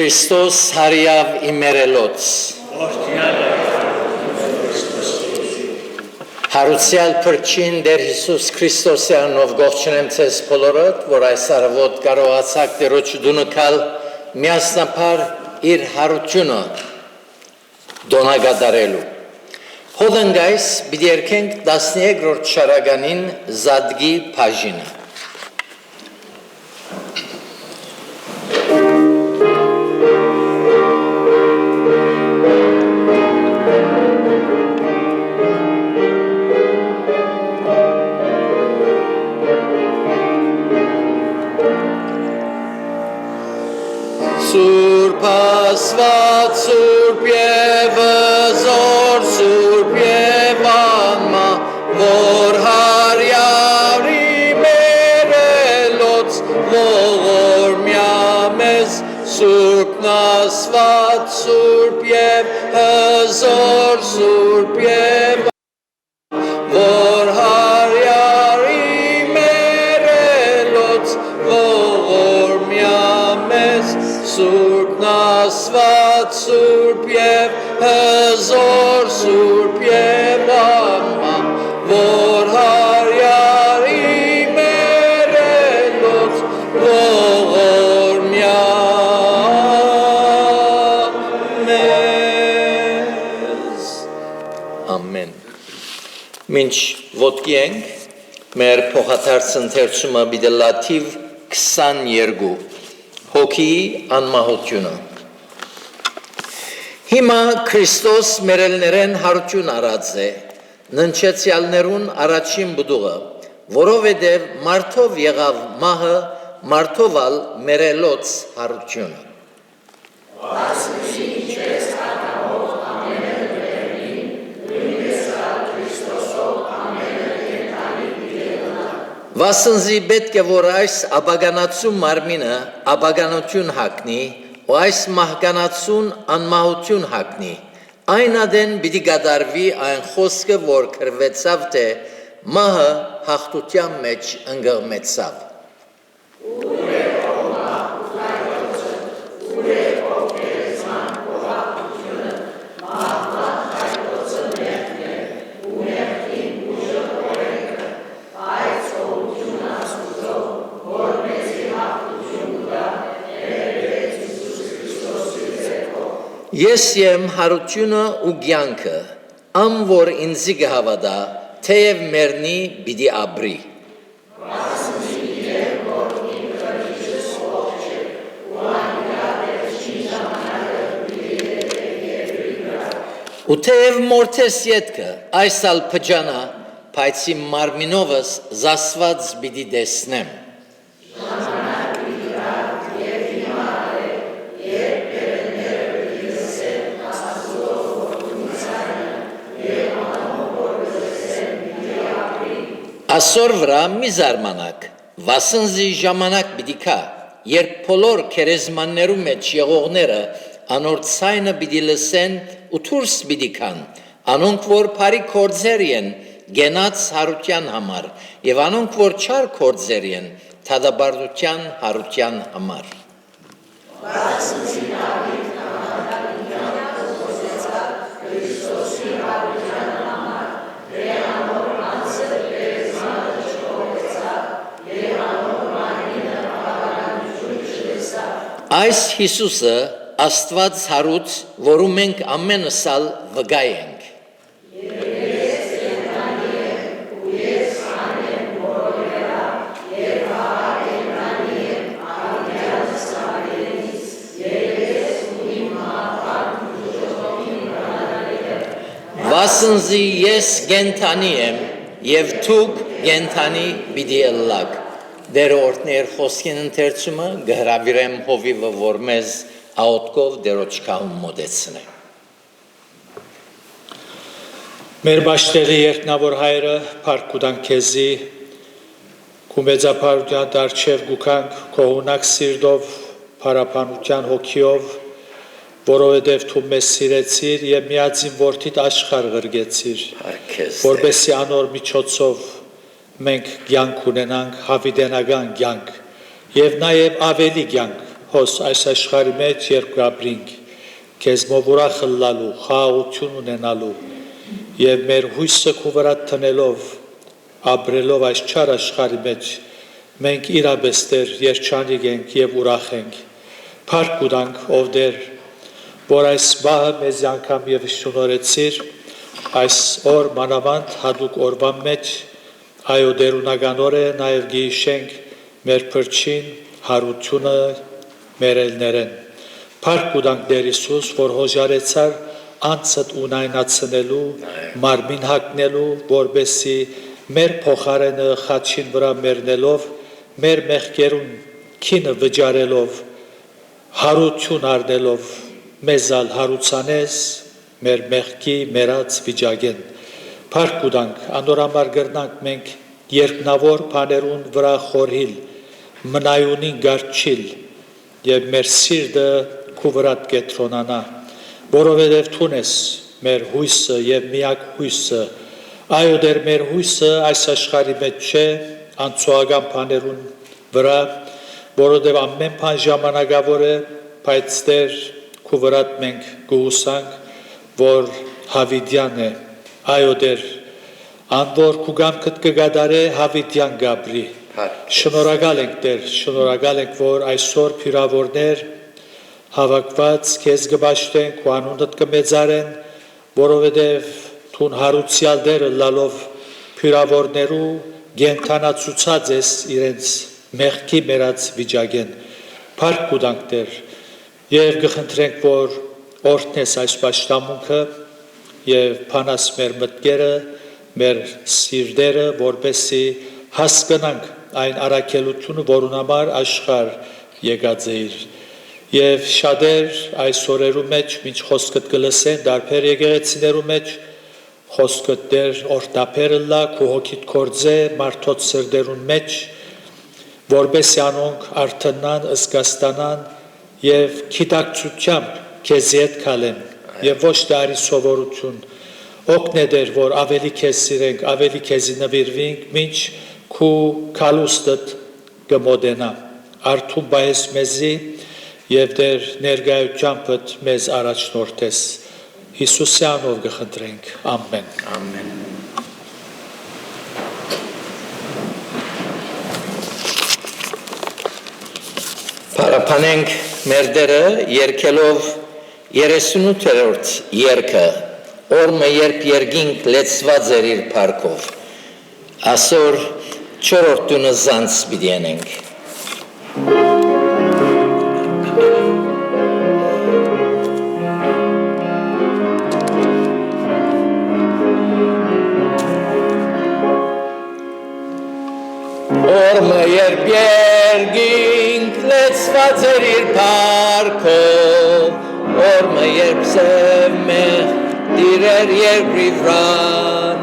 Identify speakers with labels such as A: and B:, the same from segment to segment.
A: Քրիստոս հարիավ իմերելոց Հարուցյալ փրկին Տեր Հիսուս Քրիստոսի անունով գողջունեմ ձեզ բոլորդ, որ այս առավոտ կարողացաք Տերոջ դունը գալ միասնապար իր հարությունը դոնագադարելու։ Հոդնգայս պիտի երգենք 13-րդ շարականին Զադգի բաժինը։ Սուրբ Աստված, Սուրբ և զոր, Սուրբ և անմա, որ հարյարի մերելոց, ողորմյա մեզ, Սուրբն Աստված, Սուրբ և զոր, Սուրբ և որ հարյարի մերելոց, ողորմյա մեզ, Սուրբն Աստված, Սուրբ և զոր, Սուրբ և անմա, որ հարյարի մերելոց, ողորմյա մեզ։ Ամեն։ Մինչ ոտքի ենք, մեր փոխադարձ ընթերցումը պիտի լաթիվ 22 հոգիի անմահությունը։ Հիմա Քրիստոս մերելներեն հարություն արած է, ննչեցյալներուն առաջին բդուղը, որովհետև մարդով եղավ մահը, մարդովալ մերելոց հարությունը։ Վասնզի պետք է որ այս աբագանացու մարմինը աբագանություն հագնի, ու այս մահկանացուն անմահություն հագնի, այն ադեն պիտի կատարվի այն խոսքը, որ գրվեցավ, թե մահը հաղթության մեջ ընկղմեցավ։ Ես եմ հարությունը ու կյանքը, ամ որ ինձի կհավատա, թեև մեռնի պիտի ապրի։ Ու թեև մորթես ետքը, այս ալ փջանա, բայց իմ մարմինովս զասված պիտի տեսնեմ։ Ասոր վրա մի զարմանակ, վասնզի ժամանակ պիտի կա, երբ բոլոր քերեզմաններու մեջ եղողները անոր ցայնը պիտի լսեն ու դուրս պիտի կան, անոնք որ բարի գործեր են գենաց հարության համար, եւ անոնք որ չար գործեր են թադաբարդության հարության համար։ Այս Հիսուսը Աստված հարուց, որում մենք ամենս ալ վգայ ենք։ Վասնզի ես գենթանի եմ, և դուք գենթանի պիտի ըլլաք։ Դեր օրհներ խոսքին ընթերցումը գհրավիրեմ հովիվը, որ մեզ աղոթքով Տերոջ կահուն մոտեցնե։
B: Մեր բաշտերի երկնավոր հայրը, փառք կուտանք քեզի, քու մեծափառության դարձև գուքանք քո ունակ սիրտով, փառաբանության հոգիով, որովհետև դու մեզ սիրեցիր եւ միածին որդիդ աշխարհ ղրգեցիր, որպեսզի անոր միջոցով մենք կյանք ունենանք, հավիտենական կյանք, եւ նաեւ ավելի կյանք հոս այս աշխարհի մեջ երբ գաբրինք քեզ մովուրախ լալու խաղաղություն ունենալու եւ մեր հույսը քու վրա տնելով ապրելով այս չար աշխարհի մեջ մենք իրաբեստեր երջանիկ ենք եւ ուրախ ենք փառք ունենք ով դեր որ այս բահը մեզ անգամ եւ շնորհեցիր այս օր մանավանդ հadouk օրվա մեջ այո դերունականոր է նաեւ գիշենք մեր փրկին հարությունը մերելներեն փառք ունենք Տեր Հիսուս որ հոժարեցար անցդ ունայնացնելու մարմին հագնելու որբեսի մեր փոխարենը խաչին վրա մեռնելով մեր մեղքերուն քինը վճարելով հարություն առնելով մեզալ հարուցանես մեր մեղքի մերած վիճակեն փառք ունենք անորամար գրնանք մենք երկնավոր բաներուն վրա խորհիլ մնայունին գարչիլ եւ մեր սիրտը քու վրա կետրոնանա որովհետեւ թունես մեր հույսը եւ միակ հույսը այո դեր մեր հույսը այս աշխարհի մեջ չէ անցողական բաներուն վրա որովհետեւ ամեն բան ժամանակավոր է բայց դեր քու վրա մենք գուսանք որ հավիդյան է այո դեր անդոր քու գամքդ կգադարե հավիդյան գաբրի շնորհակալ ենք Տեր, շնորհակալ ենք, որ այսօր փիրավորներ հավաքված քեզ կբաշխեն, քո անունդ կմեծարեն, որովհետև թուն հարուցյալ դերը լալով փիրավորներու գենթանացուցած ես իրենց մեղքի մերած վիճակեն։ Փառք կուտանք Տեր, եւ կխնդրենք, որ օրհնես այս պաշտամունքը եւ փանաս մեր մտքերը, մեր սիրտերը, որպեսզի հասկանանք այն առաքելությունը, որուն համար աշխարհ եկած էիր եւ շատեր այս օրերու մեջ ինչ խոսքդ կլսեն դարբեր եկեղեցիներու մեջ խոսքդ դեր օրտապերը լա քո հոգիդ կորձե մարդոց սրդերուն մեջ որպեսզի անոնք արթնան զգաստանան եւ քիտակցությամբ քեզի հետ քալեն եւ ոչ դարի սովորություն օգնե դեր որ ավելի քեզ սիրենք ավելի քեզի նվիրվենք մինչ քու քալուստդ կմոդենա արթուն բայես մեզի եւ դեր ներգայությամբ մեզ առաջնորդես Հիսուսի անով կխնդրենք ամեն
A: Ամեն Փառապանենք մեր Տերը երկելով 38-րդ երգը օրը երբ երկինք լեցված էր իր փառքով ասոր 4-րդ տունը զանց պիտի անենք օրը երբ երկինք լեցված էր իր փառքով օրը երբ սև մեղ դիրեր երկրի վրան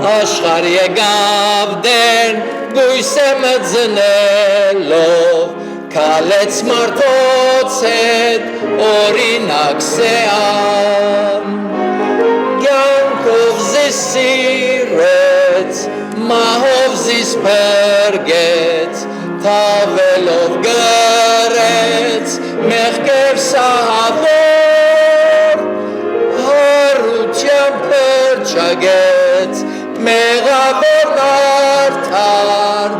A: աշխարհ եկավ դեր գույսը մծնելով քալեց մարդոց հետ օրինակ սեան կյանքով զիս սիրեց մահով զիս պերգեց թավելով գրեց մեղքեր սահավոր հարությամբ պերճագեց մեղավորն արդար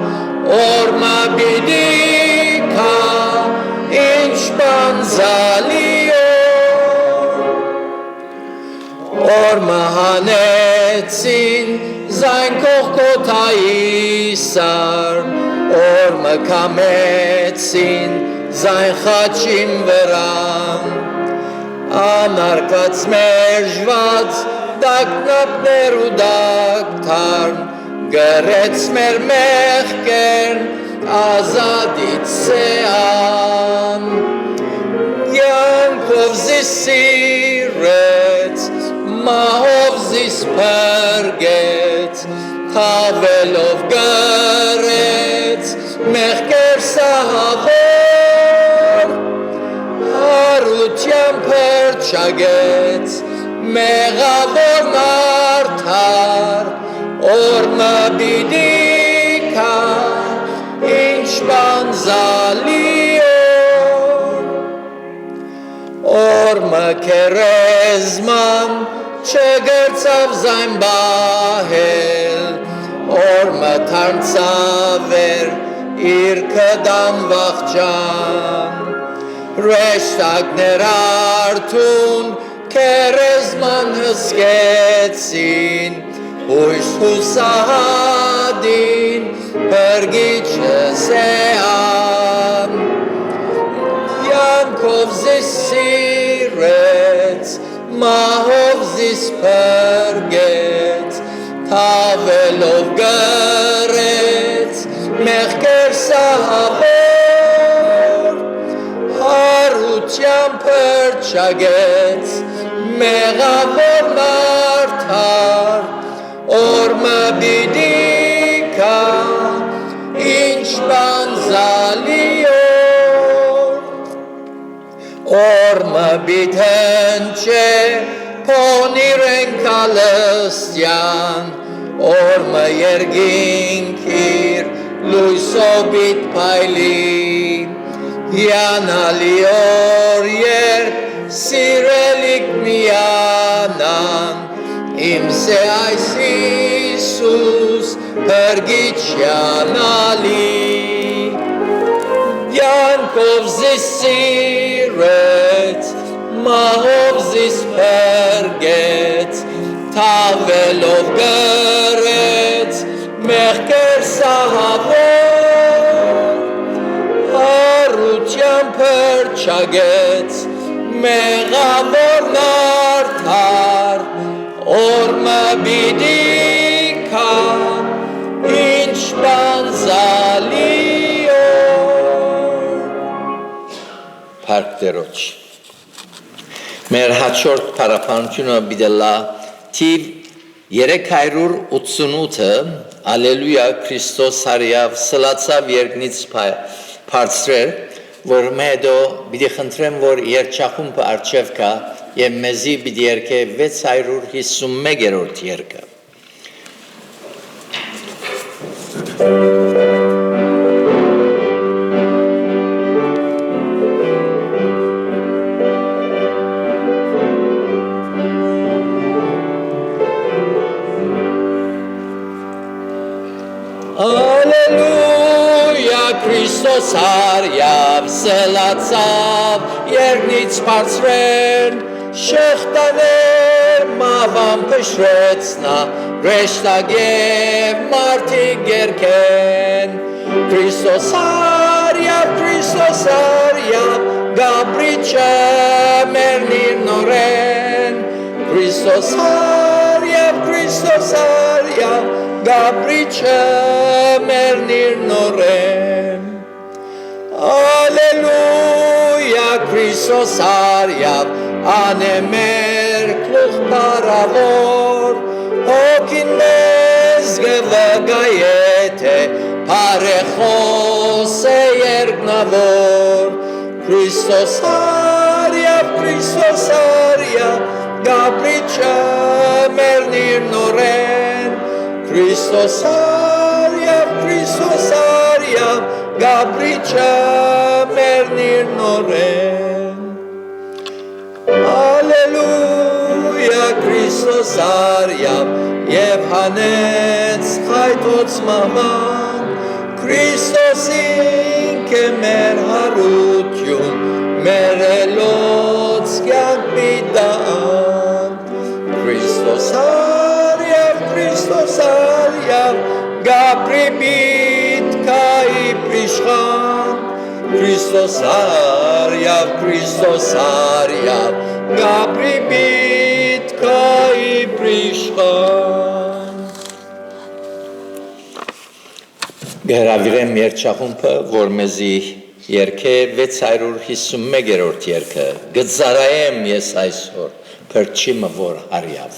A: օրմա բիդիկա ինչ բանզալիոր օրմա հանեցին զայն կողկոտայի սար օրմը կամեցին զայն խաչին վրան անարկած մերժված դակնապներ ու դակթարն գրեց մեր մեղքերն ազատից սեան յանքով զիս սիրեց մահով զիս պերգեց թավելով գրեց մեղքեր սահավոր հարությամբ պերճագեց մեղավորն արդար օրմը բիդիկա ինչ բանզալիոր Օրմը քերեզման չգրծավ զայն բահել, Օրմը թարցավեր իր կդան վախճան, Ռեշտակներ արդուն քերեզման հսկեցին, Հույս հուսահատին հրգիչը սեան, Յանքով զիս սիրեց, մահով զիս պրգեց, թավելով գրեց, մեղքեր սահավոր, հարության պրճագեց, մեղավոր մարդար, Օրմը բիդիկա, ինչ բանզալիոր, Օրմը բիթնչե, փոնիրեն կալստյան, Օրմը երգինքիր, լույսով բիտ պայլի, Հիանալի օր երբ սիրելիք միանան, Իմ սե այս Իսուս հրգիչյանալի, Յանքով զիս սիրեց, մահով զիս պրգեց, թավելով գրեց, մեղքեր սահավոր, հարության պրճագեց, մեղավոր մարդար, Օրմը բիդիկա, ինչ բանզալիոր։ Փառք Տերոջ։ Մեր հաջորդ փառապանությունը բիդելա թիվ 388-ը Ալելույա Քրիստոս հարյավ սլացավ երկնից բարձրել, որ մեդո բիդի խնդրեմ, որ երջախումբը արջև կա և մեզի բիդի երկե 651-րդ երկը։ Ալելույա Քրիստոս հարյավ սլացավ երկնից բարձրել, Շեղտաներ մավան փշրեցնա, ռեշտակ և մարդիկ երգեն, Քրիստոս հարյավ, գաբրիչը մերնիր նորեն, Քրիստոս հարյավ, գաբրիչը մերնիր նորեն, Ալելույա Քրիստոս հարյավ, անեմեր կլուխ պարավոր, հոգին մեզ գվգայետ է, պարեխոս է երգնավոր, Քրիստոս հարյավ, գաբրիչը մերնիր նորեն, Քրիստոս հարյավ, գաբրիչը մերնիր նորեն, Ալելույա Քրիստոս հարյավ, և հանեց խայտոց մահման, Քրիստոս ինքը մեր հարություն, մեր էլոց կյանք բիդան, Քրիստոս հարյավ, գաբրի բիտկայի պրիշխան, Քրիստոս հարյավ, գաբրի բիտկայի պրիշխան։ Գհրավիրեմ երջախումբը, որ մեզի երկե 651-րդ երկը, գծարայեմ ես այսօր, փրչիմը որ հարյավ։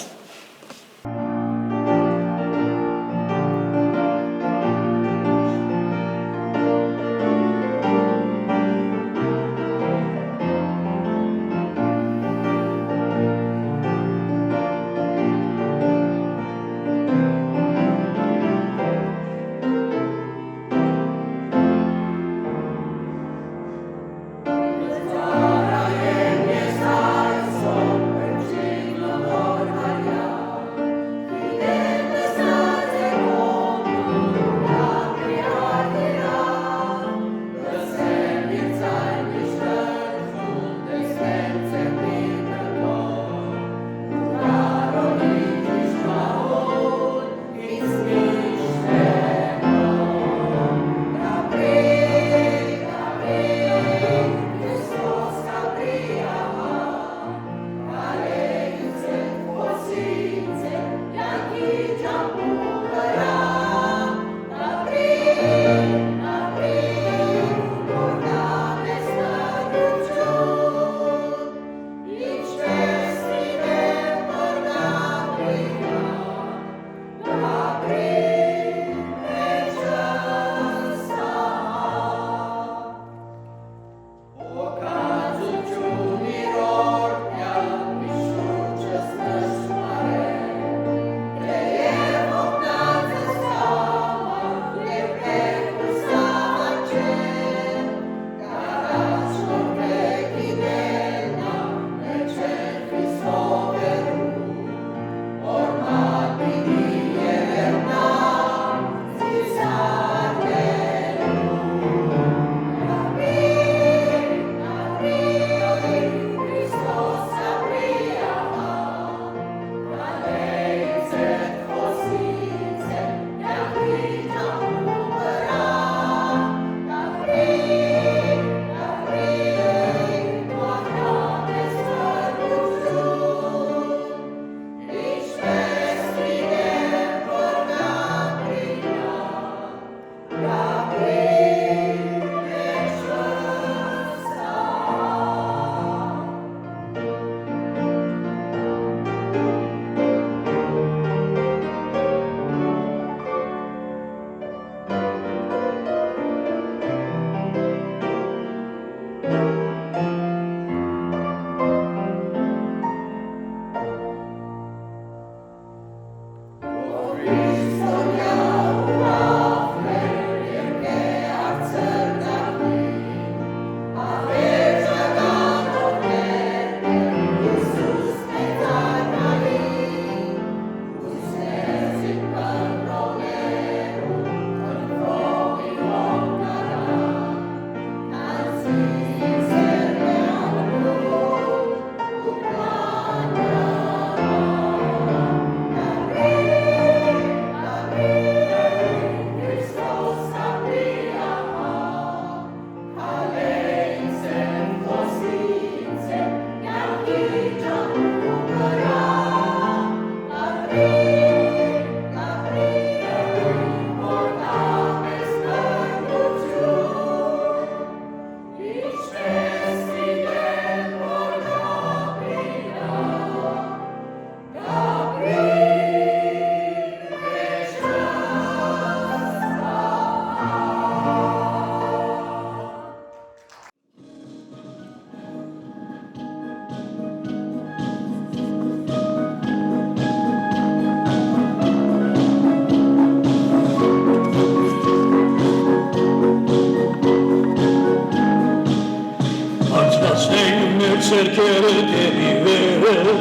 B: երկերը դեպի վերը,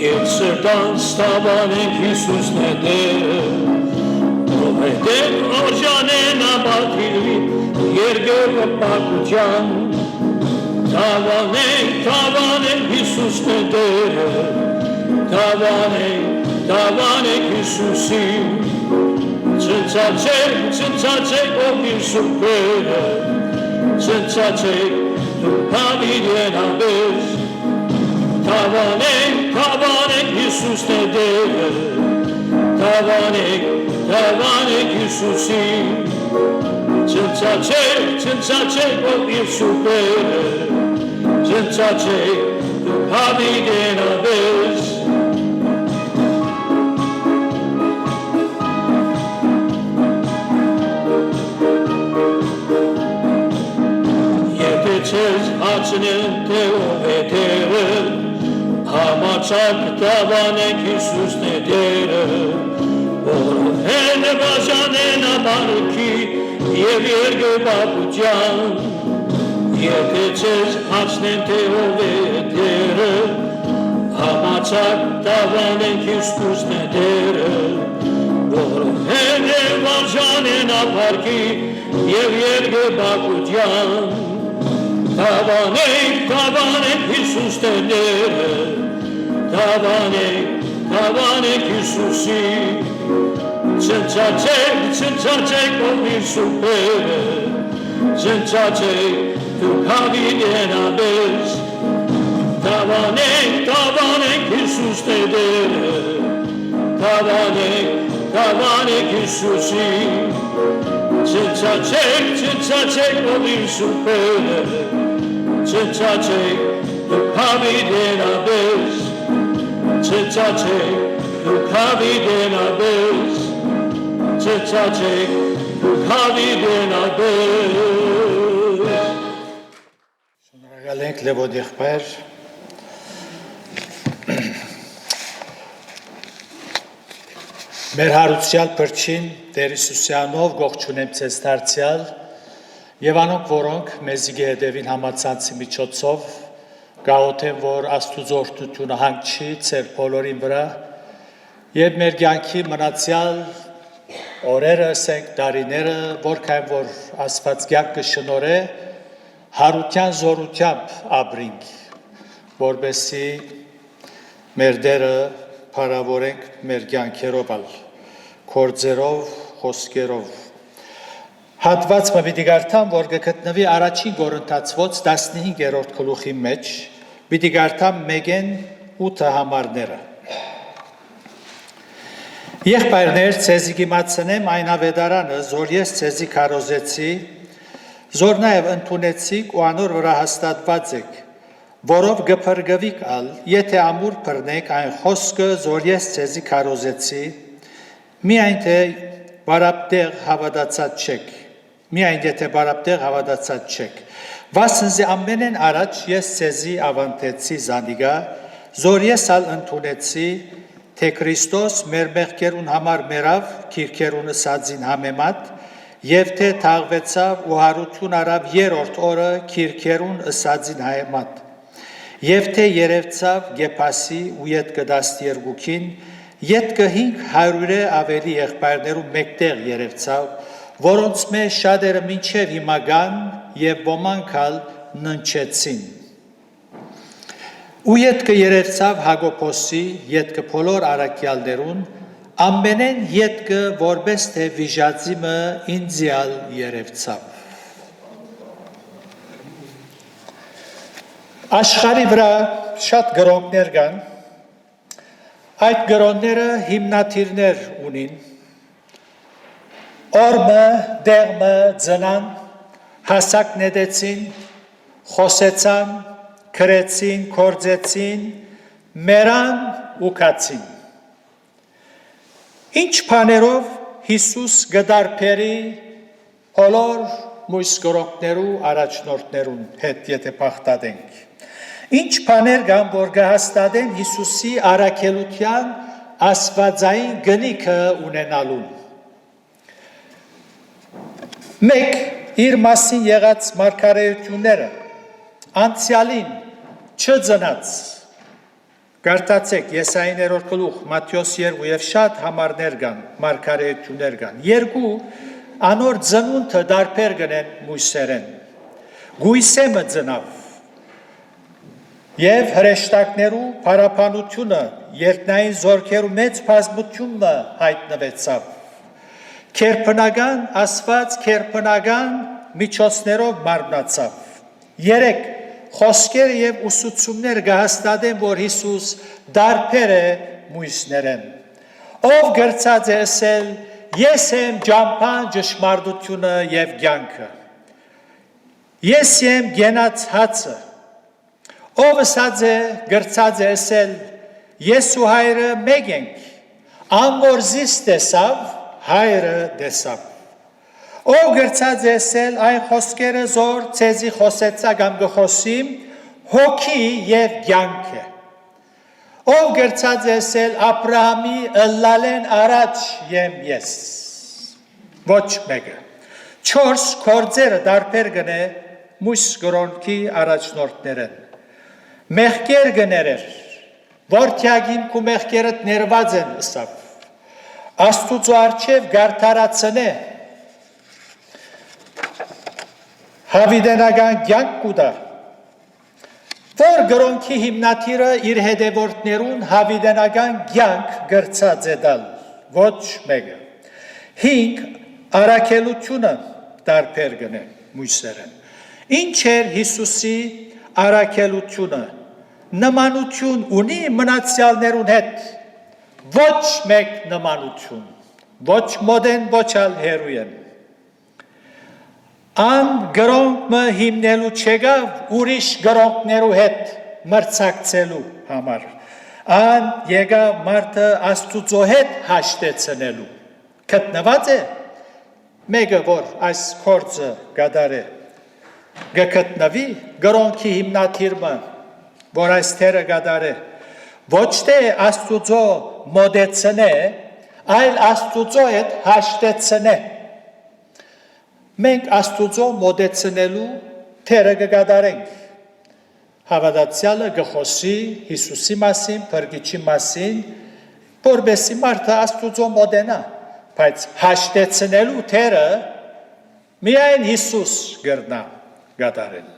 B: Եվ սրտանց տավանենք Հիսուսն է դերը, Ովհետև օժանեն ապատիլվի երկերը պակության, Տավանենք Հիսուսն է դերը, Տավանենք Հիսուսին, Ցնցացեք ով իր սուրբերը, Ցնցացեք դուք հավիդեն աբես, Տավանենք Հիսուսն է դերը, Տավանենք Հիսուսին, Ցնցացեք ով իր սուրբերը, Ցնցացեք դուք հավիդեն աբես, Չես հացնեն թե ով է դերը, Համաչակ տավանենք Հիսուսն է դերը, Որովհեն բաժանեն ապարքի և երկրպագության, Եթե չես հացնեն թե ով է դերը, Համաչակ տավանենք Հիսուսն է դերը, Որովհեն բաժանեն ապարքի և երկրպագության, Տավանենք Հիսուսն է դերը, Տավանենք Հիսուսին, Ցնցացեք ով իր սուրբերը, Ցնցացեք դուք հավիդեն աբես, Տավանենք Հիսուսն է դերը, Տավանենք Հիսուսին, Ցնցացեք ով իր սուրբերը, Ցնցացեք դուք հավիդեն աբես, Ցնցացեք դուք հավիդեն աբես, Ցնցացեք դուք հավիդեն աբես։
C: Շնորհակալ ենք Լևոն եղբայր։ Մեր հարուցյալ փրկին Տեր Հիսուսյանով գողջունեմ ձեզ դարձյալ եւ անոնք, որոնք մեզի գեհդեվին համացանցի միջոցով գաղութեն, որ Աստուծո օրհնությունը հանգչի ձեր բոլորին վրա եւ մեր կյանքի մնացյալ օրերը, ասենք տարիները, որքան որ Աստված կյանքը շնորհե, հարության զորությամբ ապրենք, որբեսի մեր դերը փառավորենք մեր կյանքերով, գործերով, խոսքերով։ Հատվածը պիտի կարդամ, որ գտնվի առաջին Կորինթացոց 15-րդ գլուխի մեջ, պիտի կարդամ 1-8 համարները։ Եղբայրներ, ցեզի կիմացնեմ այն ավետարանը, որ ես ցեզի քարոզեցի, որ նաև ընդունեցիք ու անոր վրա հաստատված եք, որով գփրկվիք ալ, եթե ամուր բռնեք այն խոսքը, որ ես ցեզի քարոզեցի, միայն թե բարապտեղ հավատացած չեք, միայն եթե բարապտեղ հավատացած չեք, վասնզի ամենեն առաջ ես ցեզի ավանդեցի զանիգա, որ ես ալ ընդունեցի, թե Քրիստոս մեր մեղքերուն համար մեռավ, քիրքերունը սածին համեմատ, եւ թե թաղվեցավ ու հարություն արավ երրորդ օրը քիրքերուն ըսածին համեմատ, եւ թե երևցավ Գեփասի ու ետքը 12-ին, ետքը 500 ավելի եղբայրներու մեկտեղ երևցավ, որոնց մեջ շատերը մինչև հիմա կան եւ ոմանք ալ ննչեցին։ Ու ետքը երևցավ Հակոբոսի, ետքը բոլոր առաքյալներուն, ամենեն ետքը որպես թե վիժածիմը ինձիալ երևցավ։ Աշխարհի վրա շատ գրողներ կան, այդ գրողները հիմնադիրներ ունին, օրը, դեղը, ծնան, հասակ նետեցին, խոսեցան, քրեցին, կործեցին, մեռան ու կացին։ Ինչ բաներով Հիսուս գդարբերի բոլոր մույս գրողներու առաջնորդներուն հետ եթե բախտadենք։ Ինչ բաներ կան, որ կհաստատեն Հիսուսի առաքելության աստվածային գնիքը ունենալուն։ Մեկ իր մասին եղած մարգարեությունները, անցյալին չծնած։ Կարդացեք Եսայի 9-րդ գլուխ, Մատթեոս 2 եւ շատ համարներ կան, մարգարեություններ կան։ Երկու անոր ծնունդը դարբեր գնեն մույսերեն։ Գույսեմը ծնավ եւ հրեշտակներու փարապանությունը երկնային զորքերու մեծ բազմությունը հայտնվեցավ։ Քերբնական ասված քերբնական միջոցներով մարմնացավ։ 3 խոսքեր եւ ուսուցումներ կհաստատեն, որ Հիսուս դարբեր է մույսներեն։ Ով գրծած է ասել. ես եմ ճամփան ճշմարտությունը եւ կյանքը։ Ես եմ գենած հացը։ Ով ասած է գրծած է ասել. ես ու հայրը մեկ ենք։ Ան որ զիս տեսավ, հայրը տեսավ։ Ով գրծած է ասել այն խոսքերը զոր ցեզի խոսեցա կամ գխոսիմ հոգի եւ կյանք է։ Ով գրծած է ասել Աբրահամի ըլլալեն առաջ եմ ես։ Ոչ մեկը։ 4 կորձերը դարբեր գնե մույս գրոնքի առաջնորդներեն։ Մեղքեր գներեր, որթյագին կու մեղքերըտ ներված են ըսավ։ Աստուծո արջև գարդարացնե հավիդենական կյանք կուտա, որ գրոնքի հիմնադիրը իր հետևորդներուն հավիդենական կյանք գրծած է դալ, ոչ մեկը։ 5 առաքելությունը դարբեր գնե մույսերեն։ Ինչ էր Հիսուսի առաքելությունը։ Նմանություն ունի մնացյալներուն հետ, ոչ մեկ նմանություն, ոչ մոդեն, ոչ ալ հերույեն։ Ան գրոնքը հիմնելու չեկավ ուրիշ գրոնքներու հետ մրցակցելու համար։ Ան եկավ մարդը Աստուծո հետ հաշտեցնելու։ Գտնված է մեկը, որ այս գործը կատարե, գտնվի գրոնքի հիմնադիրը, որ այս թերը կատարե, ոչ թե Աստուծո մոդեցնե, այլ Աստուծո հետ հաշտեցնե։ Մենք Աստուծո մոդեցնելու թերը կկատարենք։ Հավատացյալը գխոսի Հիսուսի մասին, փրկիչի մասին, որբեսի մարդը Աստուծո մոդենա, բայց հաշտեցնելու թերը միայն Հիսուս գրնա կատարել։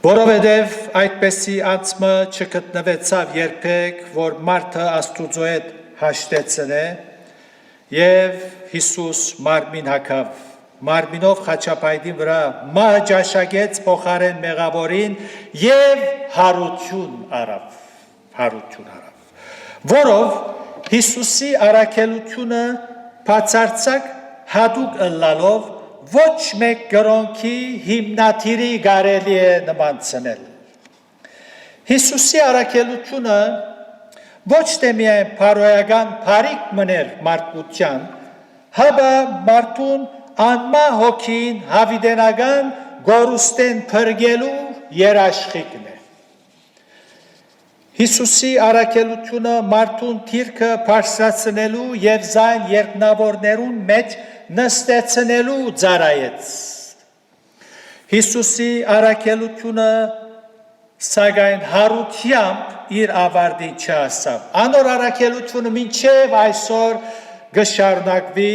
C: Որովհետև այդպեսի անցմը չգտնվեցավ երբեք, որ մարդը Աստուծո հետ հաշտեցնե, եւ Հիսուս մարմին հագավ, մարմինով խաչապայտի վրա մահ ճաշակեց փոխարեն մեղավորին եւ հարություն արավ, որով Հիսուսի առաքելությունը բացարձակ հատուկ ըլլալով ոչ մեկ գրոնքի հիմնադիրի կարելի է նմանցնել։ Հիսուսի առաքելությունը ոչ թե միայն փարոյական բարիք մներ մարդկության, հաբա մարդուն անմա հոգին հավիդենական գորուստեն փրկելու երաշխիքն է։ Հիսուսի առաքելությունը մարդուն թիրքը բարձրացնելու եւ զայն երկնավորներուն մեջ նստեցնելու ծառայեց։ Հիսուսի առաքելությունը սակայն հարությամբ իր ավարտին չհասավ։ Անոր առաքելությունը մինչև այսօր կշարունակվի,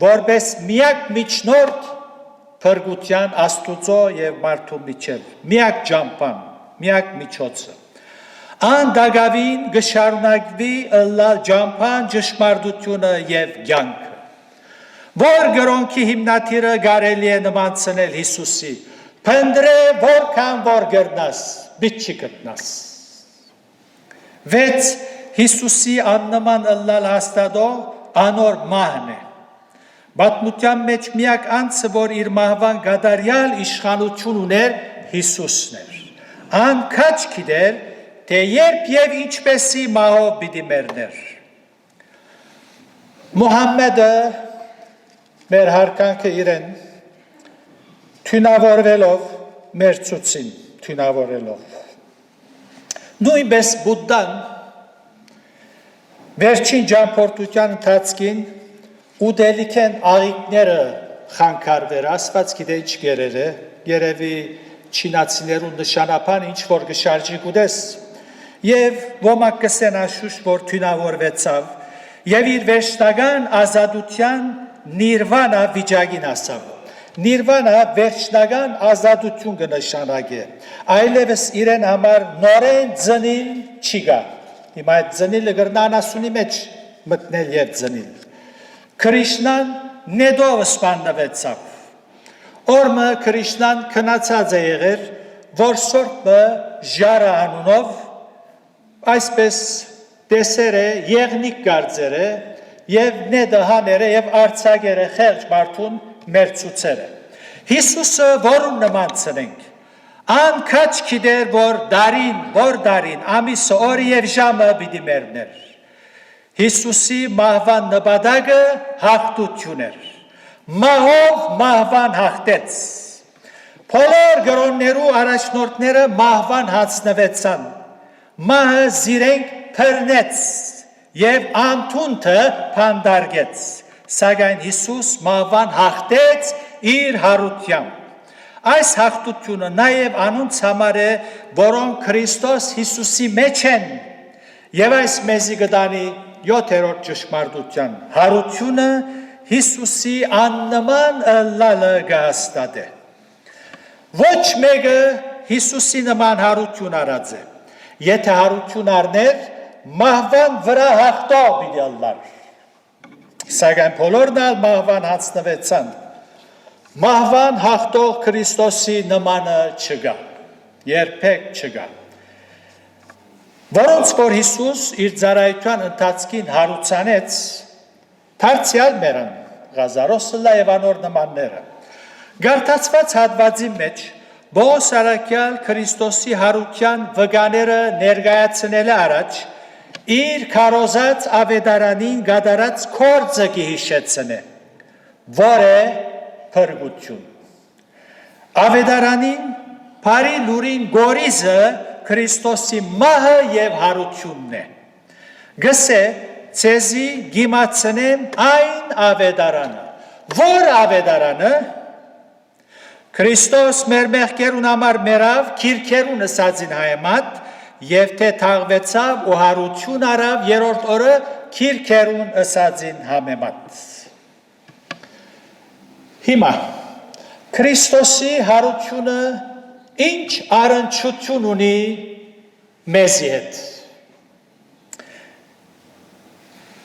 C: որպես միակ միջնորդ փրկության Աստուծո եւ մարդու միջև, միակ ճամփան, միակ միջոցը։ Ան դակավին կշարունակվի ըլլալ ճամփան ճշմարտությունը եւ կյանքը։ Որ գրոնքի հիմնադիրը կարելի է նմանցնել Հիսուսի, փնդրե որքան որ գրնաս, բիչի գտնաս։ 6 Հիսուսի աննման ըլլալ հաստատող անոր մահն է։ Պատմության մեջ միակ անձը, որ իր մահվան կատարյալ իշխանություն ուներ, Հիսուսն էր։ Ան քաչ գիտեր, թե երբ եւ ինչպեսի մահով պիտի մեռներ։ Մուհամմեդը մեր հարկանքը իրեն թունավորվելով մերցուցին, թունավորելով։ Նույնպես Բուդդան վերջին ճամփորդության ընթացքին ուտելիք են աղիքները խանգարվեր, ասված գիտե ինչ գերեր է, երևի չինացիներու նշանապան ինչ որ գշարժի գուդես եւ ոմակ կսեն աշուշ որ թյունավորվեցավ եւ իր վերջնական ազատության նիրվանա վիճակին ասավ նիրվանա վերջնական ազատություն կնշանակե այլևս իրեն համար նորեն ծնիլ չի գա հիմա այդ ծնիլը գրնանասունի մեջ մտնել եւ ծնիլ Քրիշնան նեդով սպաննվեցավ Օրմը Քրիշնան քնացած է եղեր, որ սորտը ժարը անունով, այսպես տեսեր է, եղնիկ գարձեր է, և նեդը հաներ է, և արցագեր է խեղջ մարդուն մերցուցեր է։ Հիսուսը որում նման ծնենք, ան կաչ կիդեր, որ դարին, ամիսը օրի և ժամը բիդի մերներ։ Հիսուսի մահվան նպատակը հաղթություն էր։ Մահով մահվան հաղթեց։ Բոլոր գրոններու առաջնորդները մահվան հացնվեցան։ Մահը զիրենք փռնեց եւ անթունթը փանդարգեց։ Սակայն Հիսուս մահվան հաղթեց իր հարությամբ։ Այս հաղթությունը նաեւ անոնց համար է, որոնք Քրիստոս Հիսուսի մեջ են եւ այս մեզի գտանի 7-րդ ճշմարտության հարությունը Հիսուսի աննման լալը գաստատ է։ Ոչ մեկը Հիսուսի նման հարություն արած է։ Եթե հարություն արներ, մահվան վրա հաղթող պիտի ալլար։ Սակայն բոլորն ալ մահվան հացնվեցան։ Մահվան հաղթող Քրիստոսի նմանը չգա։ Երբեք չգա։ Որոնց որ Հիսուս իր ծառայության ընթացքին հարուցանեց, դարձյալ մերն Ղազարոսը եւ անոր նմանները գարտացված հատվածի մեջ Բոս արաքյալ Քրիստոսի հարության վգաները ներկայացնելը առաջ իր քարոզած ավետարանին գդարած կորձը կհիշեցնե որ է փրկություն ավետարանին բարի լուրին գորիզը Քրիստոսի մահը եւ հարությունն է գսե Ցեզի գիմացնեմ այն ավետարանը որ ավետարանը Քրիստոս մեր մեղքերուն համար մերավ քիրքերուն ըսածին հայմատ եւ թե թաղվեցավ ու հարություն արավ երրորդ օրը քիրքերուն ըսածին համեմատ Հիմա Քրիստոսի հարությունը ինչ առնչություն ունի մեզի հետ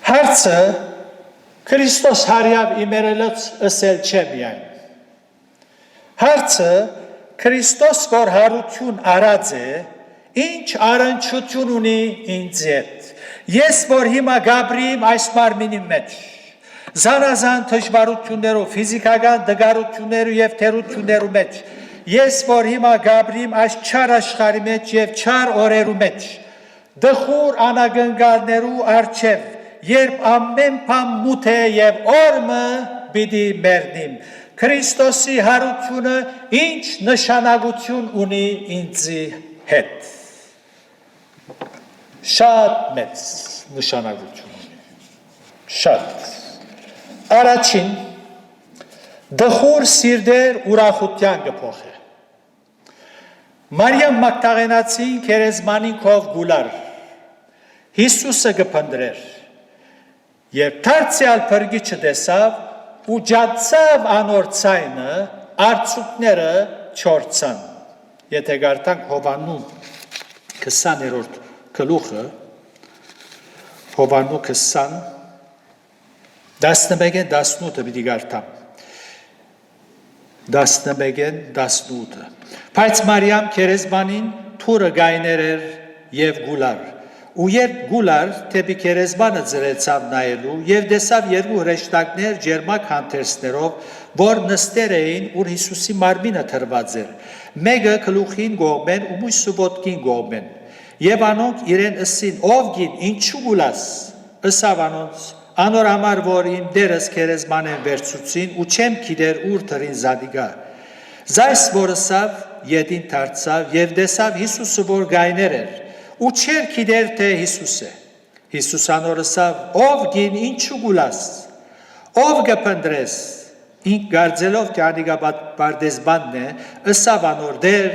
C: Հարցը Քրիստոս հարյավ իմերելոց ըսել չէ միայն Հարցը Քրիստոս որ հարություն արած է ինչ առնչություն ունի ինձ հետ Ես որ հիմա գաբրիմ այս մարմինի մեջ Զանազան թշվառություններով ֆիզիկական դգարություններով եւ թերություններով մեջ Ես որ հիմա գաբրիմ այս չար աշխարհի մեջ եւ չար օրերու մեջ դխուր անագնգալներու արչեւ Երբ ամեն բան մութ է եւ օրը պիտի մեռնիմ Քրիստոսի հարությունը ինչ նշանակություն ունի ինձի հետ Շատ մեծ նշանակություն ունի Շատ Առաջին դխուր սիրտեր ուրախության կփոխե Մարիամ Մագդաղենացին քերեզմանին կով գուլար Հիսուսը կփնդրեր Երբ դարձյալ փրկիչը տեսավ ու ջացավ անոր ցայնը արցուկները չորցան Եթե գարտանք Հովաննու 20-րդ գլուխը Հովաննու 20 11-18-ը պիտի գարտամ 11-18-ը Բայց Մարիամ քերեզմանին թուրը գայներ էր եւ գուլար Ու երբ գուլար թեպի քերեզմանը ծրեցավ նայելու եւ տեսավ երկու հրեշտակներ ջերմակ հանթերսներով որ նստեր էին ուր Հիսուսի մարմինը թրված էր մեկը գլուխին գողմեն ու մյուսը ոտքին գողմեն եւ անոնք իրեն ըսին ով գին ինչու գուլաս ըսավ անոնց անոր համար որ իմ դերս քերեզման են վերցուցին ու չեմ գիտեր ուր թրին զադիգա զայս որ ըսավ յետին դարձավ եւ տեսավ Հիսուսը որ գայներ էր ու չեր գիտեր թե Հիսուս է Հիսուս անոր ըսավ ով գին ինչու գուլաս ով կփնդրես ինք գարձելով թե անիգա բարդեզբանն է, ըսավ անոր դեր,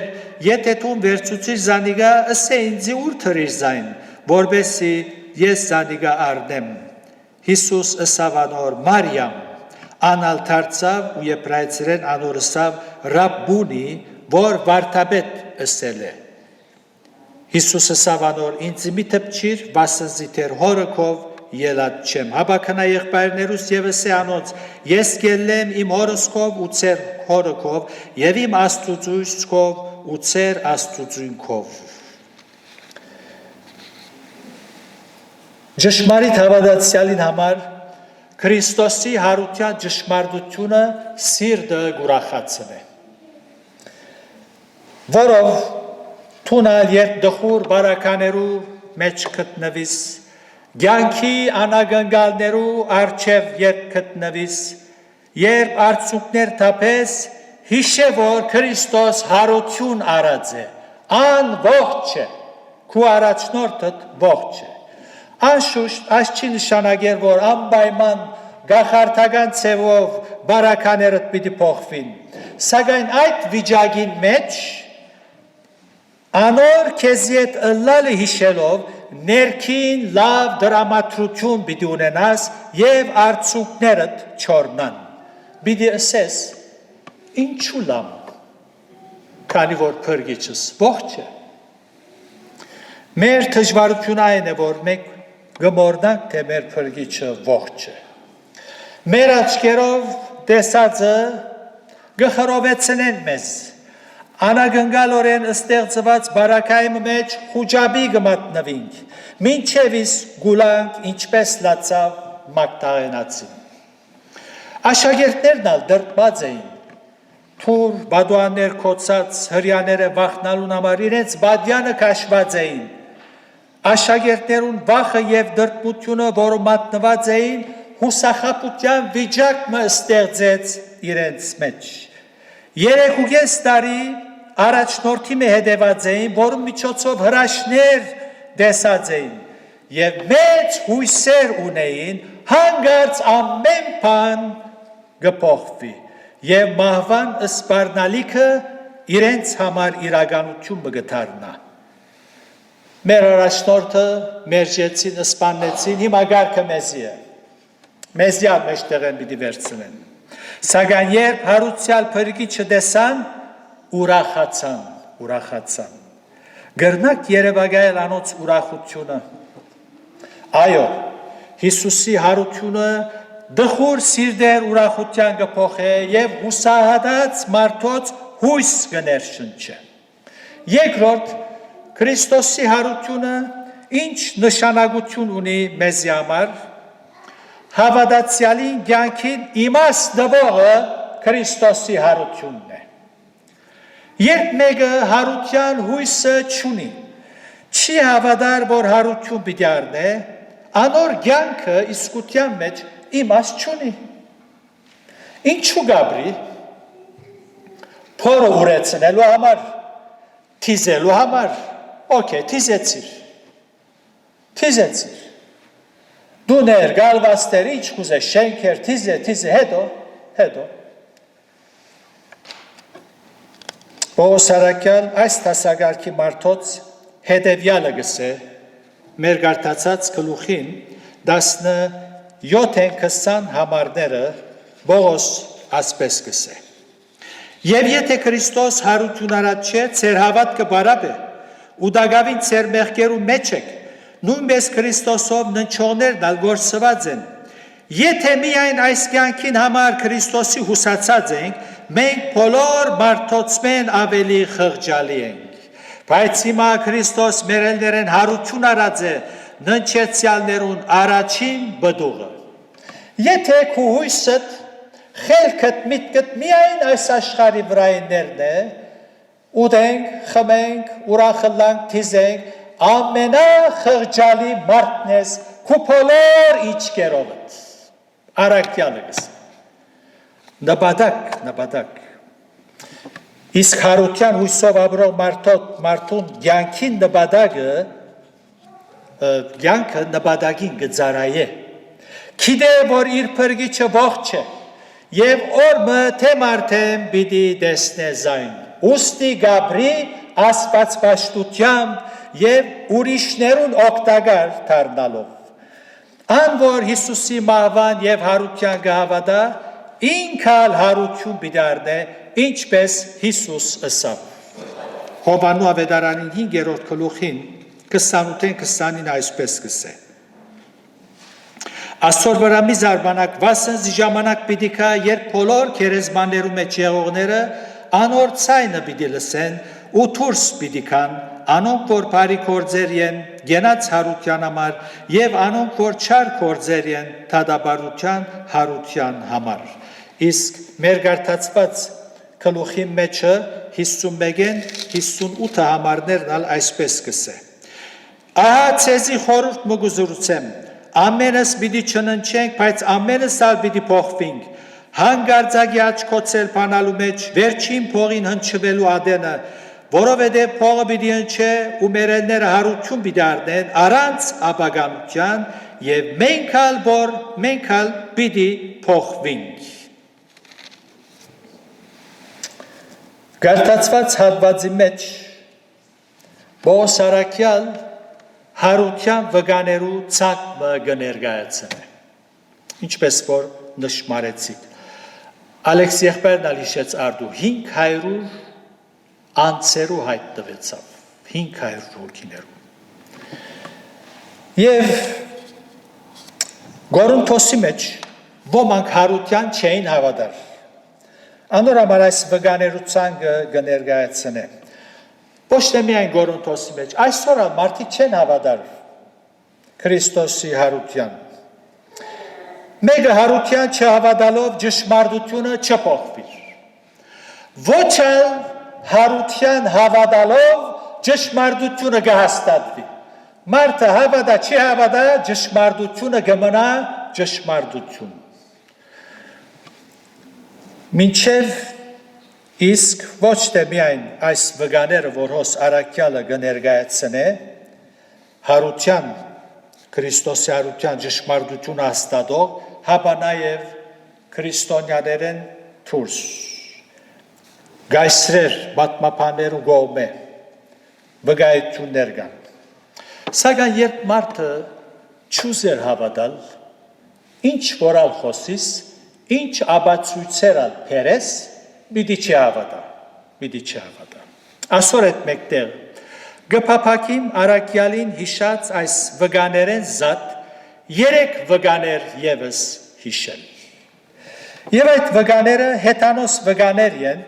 C: եթե տուն վերցուցիր զանիգա, ըսե ինձի ուր թրիր զայն, որբեսի ես զանիգա արնեմ։ Հիսուս ըսավ անոր Մարիամ, անալ դարձավ ու եբրայեցերեն անոր ըսավ Ռաբբունի, որ վարդապետ ըսել է։ Հիսուս ըսավ անոր ինձ մի թփչիր, վասնզի թեր հորքով ելած չեմ։ Հաբաքնա եղբայրներուս եւս է անոնց, ես գելեմ իմ հորսկով ու ծեր հորքով եւ իմ աստուծույցքով ու ծեր աստուծույնքով։ Ճշմարիտ հավատացյալին համար Քրիստոսի հարության ճշմարտությունը սիրտը գուրախացն է։ Որով թունալ երբ դխուր բարականերու մեջ գտնվիս, Գյանքի անագնգալներու արջև երբ գտնվիս, երբ արցունքներ թափես, հիշե որ Քրիստոս հարություն արած է, ան ողջ է, քու առաջնորդդ ողջ է։ Անշուշտ այս չի նշանակեր, որ անպայման գախարդական ցևով բարականերդ պիտի փոխվին, սակայն այդ վիճակին մեջ անոր քեզի հետ ըլլալը հիշելով ներքին լավ դրամատրություն պիտի ունենաս եւ արցունքներդ չորնան։ Պիտի ասես ինչու լամ, քանի որ փրկիչս ողջ է։ Մեր դժվարությունը այն է, որ մենք գմորնանք, թե մեր փրկիչը ողջ է։ Մեր աչքերով տեսածը գխրովեցնեն մեզ։ Անագնգալորեն ստեղծված բարակայի մեջ խուջաբի գմատնվինք, մինչևիս գուլանք ինչպես լացավ մակտաղենացին։ Աշակերտներն ալ դրտված էին, թուր բադուաններ կոծած հրյաները վախնալուն համար իրենց բադյանը կաշված էին, աշակերտներուն վախը և դրտմությունը, որը մատնված էին, հուսախապության վիճակ մը ստեղծեց իրենց մեջ։ 3.5 տարի առաջնորդի մը հետևած էին, որում միջոցով հրաշներ դեսած էին և մեծ հույսեր ունեին, հանգարց ամեն բան գփոխվի և մահվան սպառնալիքը իրենց համար իրականություն մգտարնա։ Մեր առաջնորդը մերժեցին, սպանեցին, հիմա գարկը մեզի է։ Մեզի մեջտեղ են պիտի վերցնեն։ Սակայն երբ հարուցյալ փրկիչը տեսան, ուրախացան։ Գրնակ երևակայել անոնց ուրախությունը։ Այո, Հիսուսի հարությունը դխուր սիրտեր ուրախության կփոխե եւ հուսահատած մարդոց հույս կներշնչե։ Երկրորդ, Քրիստոսի հարությունը ինչ նշանակություն ունի մեզի համար, հավատացյալին կյանքին իմաստ տվողը Քրիստոսի հարությունն է։ Երբ մեկը հարության հույսը չունի, չի հավատար, որ հարություն պիտի առնե, անոր կյանքը իսկության մեջ իմաստ չունի։ Ինչու գաբրի, փորը ուրեցնելու համար, թիզելու համար, օքեյ, թիզեցիր։ Դուներ, գալվաստեր, ինչ կուզե, շենքեր, թիզե, հետո։ Պողոս Արաքյան այս տասագարքի մարդոց հետևյալը գսե, մեր գարտացած գլուխին 17-20 համարները Պողոս ասպես գսե։ Եվ եթե Քրիստոս հարություն արած չէ, ծեր հավատքը բարապ է, ու դագավին ծեր մեղքերու մեջ եք, նույնպես Քրիստոսով ննչողներն ալ գործված են։ Եթե միայն այս կյանքին համար Քրիստոսի հուսացած ենք, մենք բոլոր մարդոցմեն ավելի խղճալի ենք։ Բայց հիմա Քրիստոս մերելներեն հարություն արած է ննչեցյալներուն առաջին բդուղը։ Եթե քու հույսդ, խելքդ, միտքդ միայն այս աշխարհի վրայիններն է, ուտենք, խմենք, ուրախլանք, թիզենք, ամենախղճալի մարդն ես քու բոլոր իջքերովդ։ Արաքյալը գսե։ Նպատակ։ Իսկ հարության հույսով ապրող մարդուն կյանքին նպատակը կյանքը նպատակին գծարայե։ Գիտե որ իր փրկիչը ողջ է Եվ օրը թե մարդեմ պիտի տեսնե զայն։ Ուստի գաբրի աստվածպաշտությամբ եւ ուրիշներուն օգտակար դառնալով։ Ան որ Հիսուսի մահվան եւ հարության գահավադա, ինքալ հարություն պիտի առնե, ինչպես Հիսուս ըսավ։ Հովանու ավետարանին 5-րդ գլուխին 28-29 այսպես կսե։ Աստոր վրա մի զարմանակ, վասնզի ժամանակ պիտի կա, երբ բոլոր քերեզմաններու մեջ եղողները անոր ցայնը պիտի լսեն ու դուրս պիտի կան, անոնք որ բարի գործեր են գենաց հարության համար եւ անոնք որ չար գործեր են դադաբարության հարության համար։ Իսկ մեր գարտացված գլուխի մեջը 51-ին 58 համարներն ալ այսպես կսե։ Ահա ցեզի խորհուրդ մգուզուրուցեմ, ամենս պիտի չննչենք, բայց ամենս ալ պիտի փոխվենք։ Հանգարձակի աչքոցել բանալու մեջ վերջին փողին հնչվելու ադենը, որովհետև փողը պիտի հնչե ու մերենները հարություն պիտի առնեն առանց ապագանության եւ մենք ալ պիտի փոխվենք։ Գարտացված հատվածի մեջ Պողոս Արաքյալ հարության վկաներու ցակը կներկայացնե։ Ինչպես որ նշմարեցիք։ Ալեքս եղբայրն ալ հիշեց արդու 500 անձերու հայտնվեցավ 500 հոգիներու։ Եվ Գորունթոսի մեջ ոմանք հարության չէին հավատար։ Անորամար այս վկաներու ցանկը կներկայացնե։ Ոչ թե միայն Գորունթոսի մեջ, այսօր մարդիկ չեն հավատար Քրիստոսի հարության։ Մեկը հարության չհավատալով ճշմարտությունը չփոխվի։ Ոչ էլ հարության հավատալով ճշմարտությունը կհաստատվի։ Մարդը հավատա չի հավատա, ճշմարտությունը կմնա ճշմարտություն։ Մինչև իսկ ոչ թե միայն այս վկաները, որ հոս Արաքյալը կներկայացնե, հարության, Քրիստոսի հարության ճշմարտությունը հաստատող, հապա նաև քրիստոնյաներեն դուրս գայսրեր պատմապաններու կողմէ վկայություններ կան։ Սակայն երբ մարդը չուզեր հավատալ, ինչ որալ խոսիս, ինչ աբացույցեր ալ փերես, պիտի չհավատա։ Այսօր այդ մեկտեղ գփափակիմ Արաքյալին հիշած այս վկաներեն զատ 3 վկաներ եւս հիշել։ Եվ այդ վկաները հետանոս վկաներ են,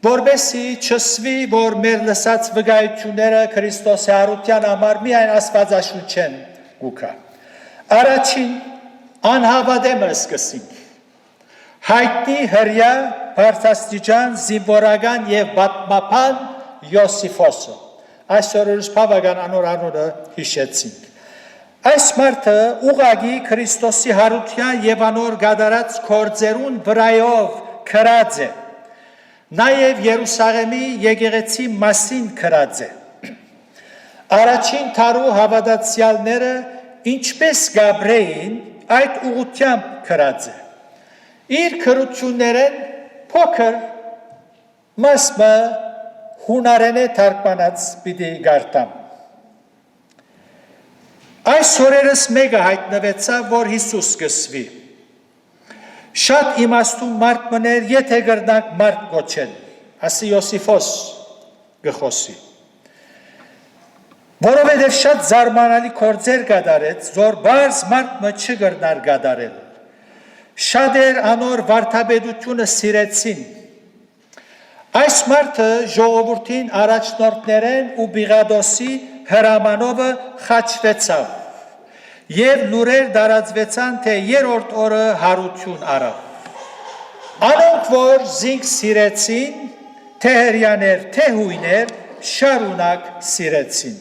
C: որբեսի չսվի, որ մեր լսած վկայությունները Քրիստոսի հարության համար միայն Աստվածաշունչեն գուքա։ Առաջին անհավատեմը սկսենք։ Հայտնի հրյա բարձրաստիճան զինվորական եւ պատմապան Յոսիֆոսը։ Այսօր ուրիշ բավական անոր անունը հիշեցինք։ Այս մարդը ուղղակի Քրիստոսի հարության եւ անոր գադարած գործերուն վրայով քրած է։ Նաեւ Երուսաղեմի եկեղեցի մասին քրած է։ Առաջին թարու հավատացյալները ինչպես Գաբրեին այդ ուղղությամբ քրած է։ Իր քրություններեն փոքր մասը հունարենե թարգմանած պիտի գարտամ։ Այս օրերս մեկը հայտնվեցավ, որ Հիսուս կսվի։ Շատ իմաստուն մարդ մներ, եթե գրնանք մարդ գոչեն, ասի Յոսիֆոս գխոսի։ Որովհետև շատ զարմանալի գործեր կատարեց, որ բարձ մարդ մը չգրնար կատարել։ Շատեր անոր վարդապետությունը սիրեցին։ Այս մարդը ժողովրդին առաջնորդներեն ու Բիղադոսի հրամանովը խաչվեցավ եւ լուրեր դարածվեցան, թե երրորդ օրը հարություն առավ։ Անոնք, որ զինք սիրեցին, թե հրյաներ, թե հույներ, շարունակ սիրեցին։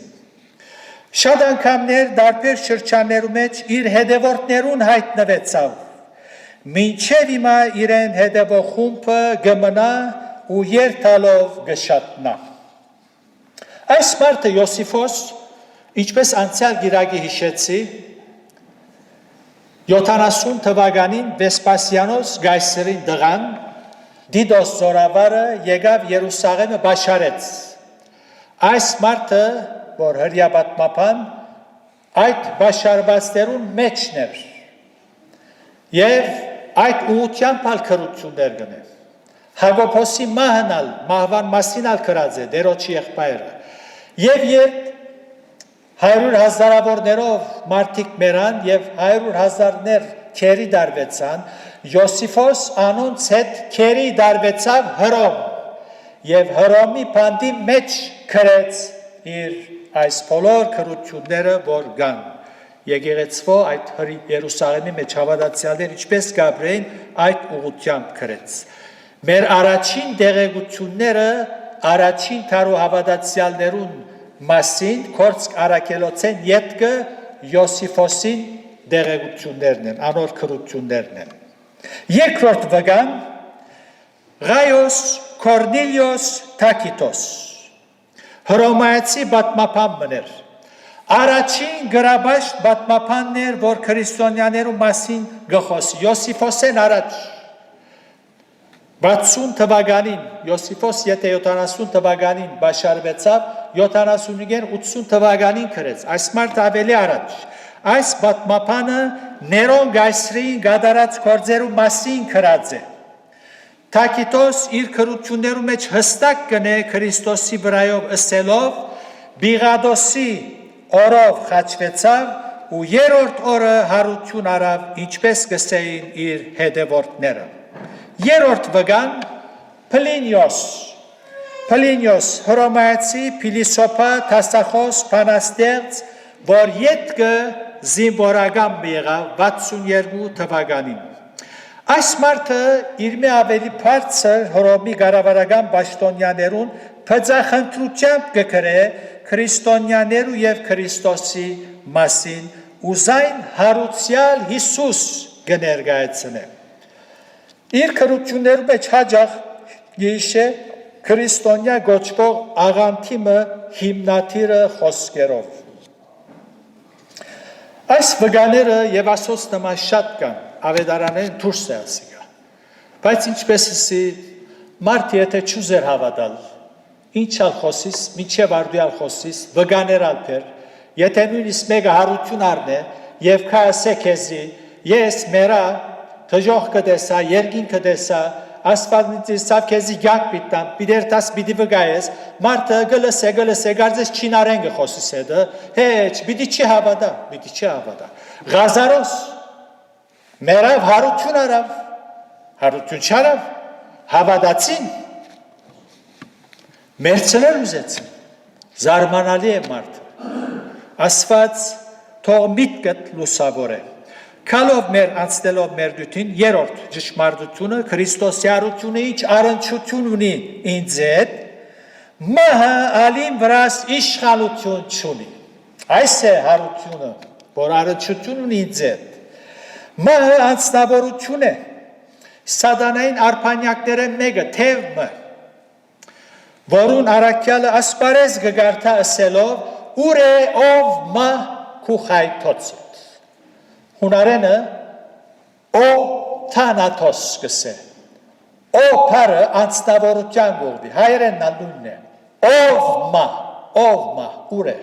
C: Շատ անգամներ դարբեր շրջաններու մեջ իր հետևորդներուն հայտնվեցավ, մինչև հիմա իրեն հետևող խումբը գմնա ու երթալով գշատնա։ Այս մարդը Յոսիֆոս, ինչպես անցյալ գիրակի հիշեցի, 70 թվականին Վեսպասիանոս գայսերին դղան Դիդոս զորավարը եկավ Երուսաղեմը բաշարեց։ Այս մարդը, որ հրյա պատմապան, այդ բաշարվածներուն մեջն էր և այդ ուղղությամբ ալ քրություններ գնե։ Հակոբոսի մահնալ, մահվան մասին ալ կրած է, դերոջի եղբայրը։ Եվ երբ 100,000-ավորներով մարդիկ մերան և 100,000-ներ քերի դարվեցան, Յոսիֆոս անոնց հետ քերի դարվեցավ Հռոմ և Հռոմի բանդի մեջ քրեց իր այս բոլոր քրությունները, որ կան։ Եկեղեցվո այդ Երուսաղեմի մեջ հավատացյալներ ինչպես Գաբրիելին այդ ուղղությամբ քրեց։ Մեր առաջին դեղեցությունները առաջին թարու հավատացյալներուն մասին կորցք արաքելոցեն ետքը Յոսիֆոսին դեղեցություններն են, անոր քրություններն են։ Երկրորդ վգան Գայոս Կորնիլիոս Թակիտոս Հռոմայացի պատմապան մներ։ Առաջին գրաբաշտ պատմապանն էր, որ քրիստոնյաներու մասին գխոսի։ Յոսիֆոսեն առաջ 60 թվականին Յոսիֆոս եթե 70 թվականին բաշարվեցավ, 75-ին 80 թվականին քրեց։ Այս մարդ ավելի առաջ։ Այս պատմապանը Ներոն գայսրին գադարած գործերու մասին քրած է։ Թակիտոս իր քրություններու մեջ հստակ կնե Քրիստոսի վրայով ըսելով Բիղադոսի օրով խաչվեցավ ու երրորդ օրը հարություն արավ, ինչպես կսեին իր հետևորդները։ Երրորդ վգան Փլինիոս հռոմայացի փիլիսոփա տասախոս բանաստեղծ, որ ետքը զինվորական եղավ 62 թվականին։ Այս մարդը իր մի ավելի բարձր Հռոմի կառավարական պաշտոնյաներուն փծախնդրությամբ կգրե քրիստոնյաներու եւ Քրիստոսի մասին ու զայն հարուցյալ Հիսուս կներկայացնե։ Իր քրություններու մեջ հաջող գիշե քրիստոնյա գոչվող աղանթիմը հիմնադիրը խոսքերով։ Այս վգաները եւ ասոց նման շատ կան, ավետարանեն դուրս է ասիկա։ Բայց ինչպես էսի մարդ եթե չուզեր հավատալ, ինչ ալ խոսիս, միջև արդյալ խոսիս, վգաներ ալպեր, եթե նույնիսկ մեկը հարություն առնե եւ քասե քեզի, ես մերա Թժող կտեսա, երգին կտեսա, ասպալնիցիս սավ կեզի գակ պիտան, պիդերտաս պիդի վգայես, մարդը գլսե, գարձես չինարեն գխոսիս հետը, հեչ, պիդի չի հավադա, Գազարոս, մերավ հարություն արավ, հարություն չարավ, հավադացին, մերցնել ուզեցին, զարմանալի է մարդը, ասված թող միտքդ լուսավոր է, Քալով մեր անցնելով մեր դյութին, երորդ ճշմարտությունը, Քրիստոսի հարությունը ինչ առնչություն ունի ինձ հետ, մահը ալին վրաս իշխանություն չունի։ Այս է հարությունը, որ առնչություն ունի ինձ հետ։ Մահը անձնավորություն է, սատանային արփանյակները մեկը, թևը, որուն առաքյալը ասպարեզ գգարթա ասելով, ուր է ով մահ քու խայթոցը։ Հունարենը օ թանաթոս կսե, օ պարը անձնավորության գողվի, հայերենն ալունն է, ով մա, ուր է,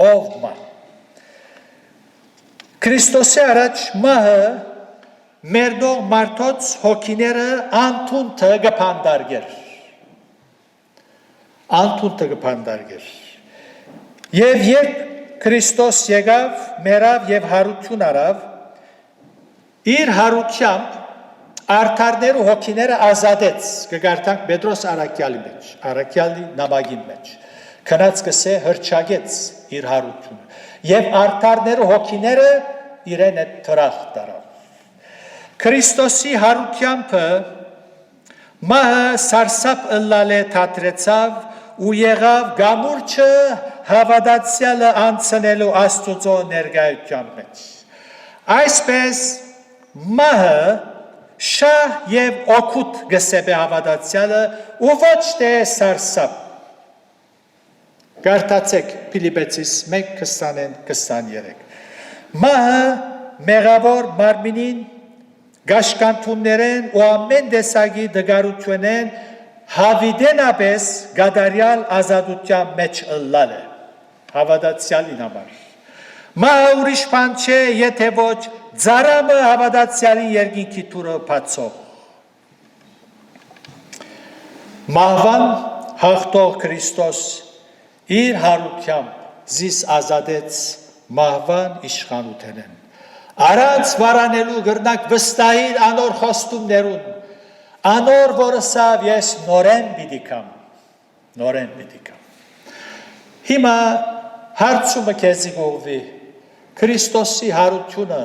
C: ով մա։ Քրիստոսի առաջ մահը մերնող մարդոց հոգիները անթունթը գպանդարգեր։ Եվ երբ Քրիստոս եկավ, մերավ և հարություն արավ, իր հարությամբ արդարներու հոգիները ազատեց, կգարտանք Պետրոս առաքյալի մեջ, առաքյալի նամակին մեջ, քնած կսե հրճագեց իր հարությունը, և արդարներու հոգիները իրեն է թրախ տարավ։ Քրիստոսի հարությամբ մահը սարսափ ըլլալե թատրեցավ ու եղավ գամուրջը հավատացյալը անցնելու Աստուծո ներկայության մեջ։ Այսպես մահը շահ և օգուտ գսեպ է հավատացյալը ու ոչ թե սարսափ։ Գարտացեք Փիլիպեցիս 1:20-23։ Մահը մեղավոր մարմինին գաշկանթումներեն ու ամեն տեսակի դգարությունեն հավիդենապես գադարյալ ազատության մեջ ըլլալ է հավատացյալին համար։ Մա ուրիշ բան չէ, եթե ոչ ծարամը հավատացյալի երկինքի թուրը բացող։ Մահվան հաղթող Քրիստոս իր հարությամբ զիս ազատեց մահվան իշխանութենեն։ Առանց վարանելու գրնակ վստահիր անոր խոստումներուն, անոր որսավ ես նորեն պիտի կամ։ Հիմա հարցումը քեզի գողվի, Քրիստոսի հարությունը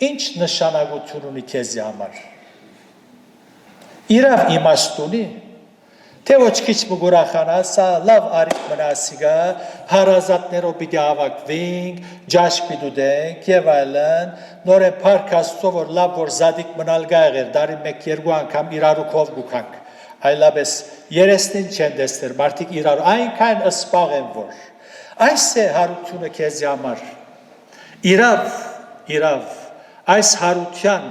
C: ինչ նշանակություն ունի քեզի համար։ Իրավ իմաստ ունի, թե ոչ քիչ մգուրախանաս, սա լավ արիք մնասիգա, հարազատներով պիտի ավակվինք, ջաշ պիտի դենք և այլն, նոր է պարկ աստծո, որ լավ որ զադիկ մնալ գայղեր, դարի մեկ երկու անգամ իրարուքով գուքանք, այլապես երեսնին չեն դեստեր, մարդիկ իրարու, այնքան ըսպաղ են որ, այս է հարությունը քեզի համար, իրավ, այս հարության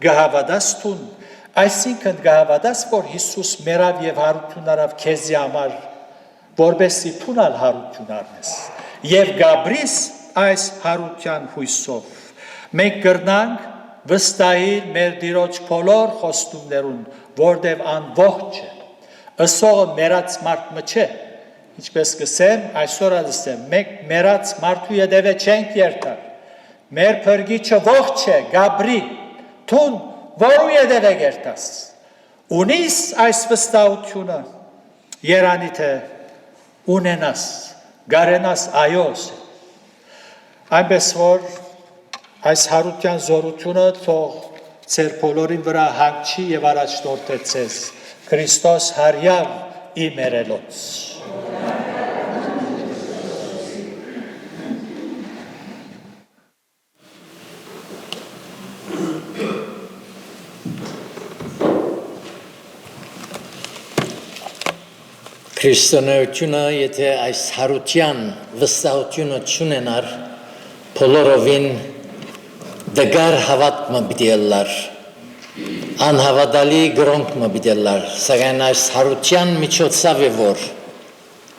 C: գահավադաս տուն, այսինքն գահավադաս, որ Հիսուս մերավ և հարություն արավ քեզի համար, որբեսի թունալ հարություն արնես, և գաբրիս այս հարության հույսով, մենք գրնանք վստահիր մեր դիրոջ բոլոր խոստումներուն, որտև անողջ է, ըսողը մերած մարդ մը չէ, ինչպես կսեմ, այսօր ադստեմ, մենք մերած մարդու ետևե չենք երթար, մեր փրկիչը ողջ է, գաբրի, թուն, որու ետև է գերտաս, ունիս այս վստահությունը, երանի թե ունենաս, գարենաս այոս է, այնպես որ այս հարության զորությունը թող ծեր բոլորին վրա հանգչի և առաջնորդ է ծեզ, Քրիստոս հարյավ իմ երելոց։
A: Քրիստոնեությունը, եթե այս հարության վստահությունը չունենար, բոլորովին դգար հավատքը պիտի ելլար, անհավատալի գրոնքը պիտի ելլար, սակայն այս հարության միջոցով է որ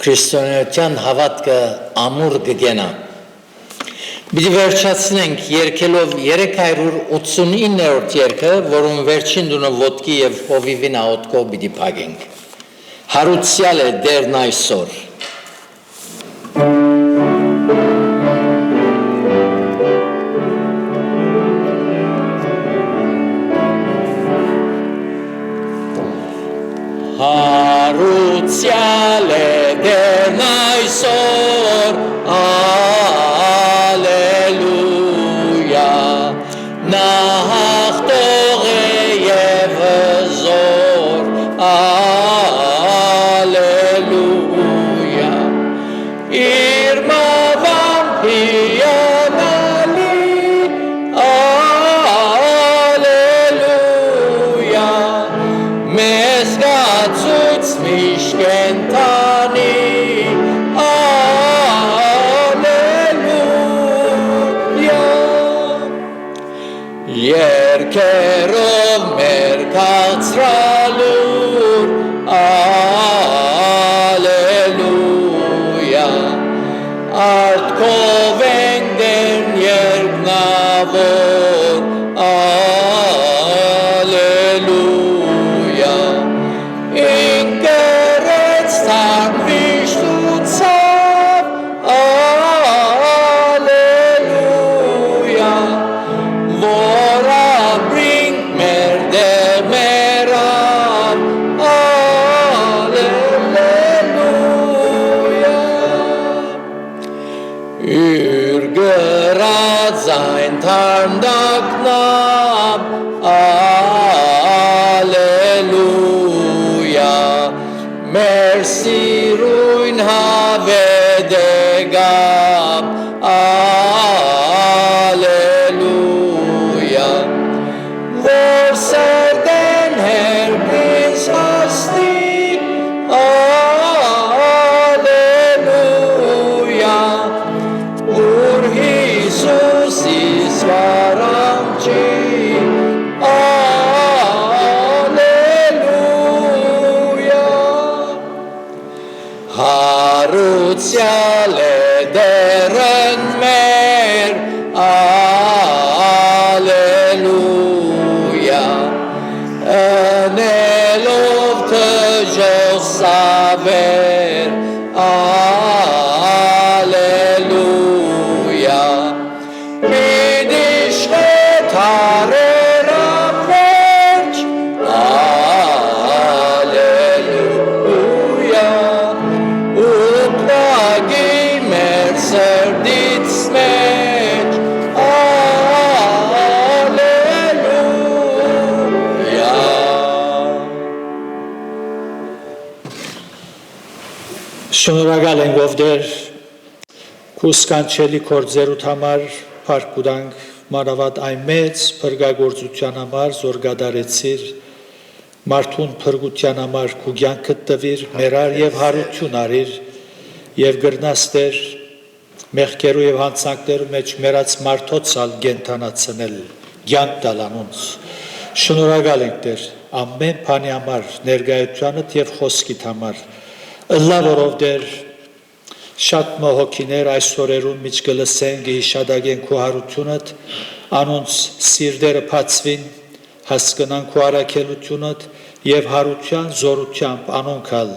A: քրիստոնեության հավատքը ամուր կգենա։ Պիտի վերջացնենք երգելով 389-րդ երգը, որում վերջին դունը ոտքի և հովիվին աղոտքով պիտի փակենք։ Հարուցյալ է դերն այսօր։ Հարուցյալ է դերն այսօր, ալելույա, նա հաղթող է և հզոր, Երկերով մեր կացրալուր, ալելույա, արտքով ենք դեն երկնավոր, ալելույա, ինկերեց թակ վիշտուցավ, ալելույա, Sein Tarndaknab, Alleluia, merci ruin havedegab, Alleluia, vorser den Herr prins hasti, Alleluia, Jesus is var Բարերը պերջ, ալելույա, ուկնագի մեր սրդից մեջ, ալելույա։
B: Շնորհակալ ենք ով Տեր քու սքանչելի գործերուդ համար փառք կտանք մանավանդ այն մեծ փրկագործության համար զոր կատարեցիր մարդուն փրկության համար քու կյանքդ տվիր մերար եւ հարություն արիր եւ գրնաս Տեր մեղքերու եւ հանցանքներու մեջ մերած մարդոցալ գենթանացնել կյանք տալ անոնց շնորհակալ ենք Տեր ամեն բանի համար ներկայությանդ եւ խոսքիդ համար ըլլա որով Տեր շատ մահոքիներ այսօրերուն միջ կլսեն գիշադագեն քու հարությունդ անոնց սիրտերը բացվին հասկանան քու արաքելությունդ եւ հարության զորությամբ անոնքալ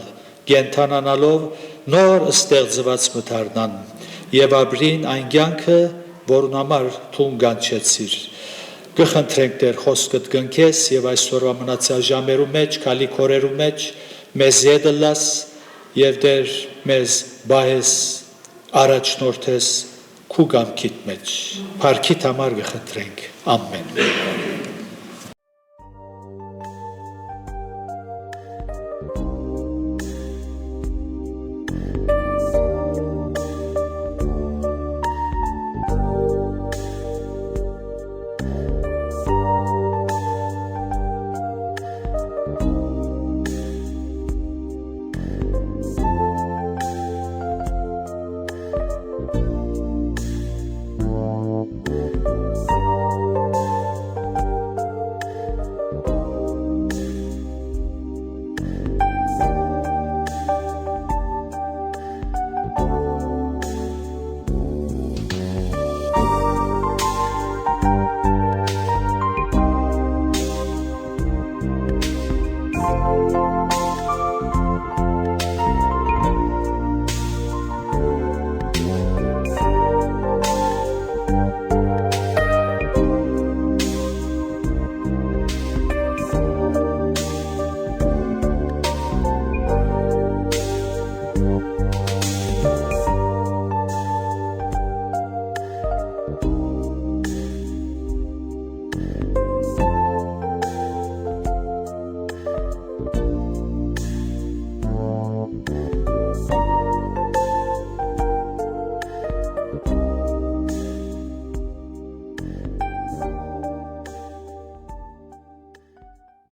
B: գենթանանալով նոր ստեղծված մթարնան եւ ապրին այն կյանքը որուն համար թուն կանչեցիր կխնդրենք Տեր խոսքդ կնքես եւ այսօրվա մնացյալ ժամերու մեջ քալի քորերու մեջ մեզ յետլաս եւ Տեր մեզ բայես առաջնորդես քու կամքիդ մեջ փառքիդ համար կխնդրենք ամեն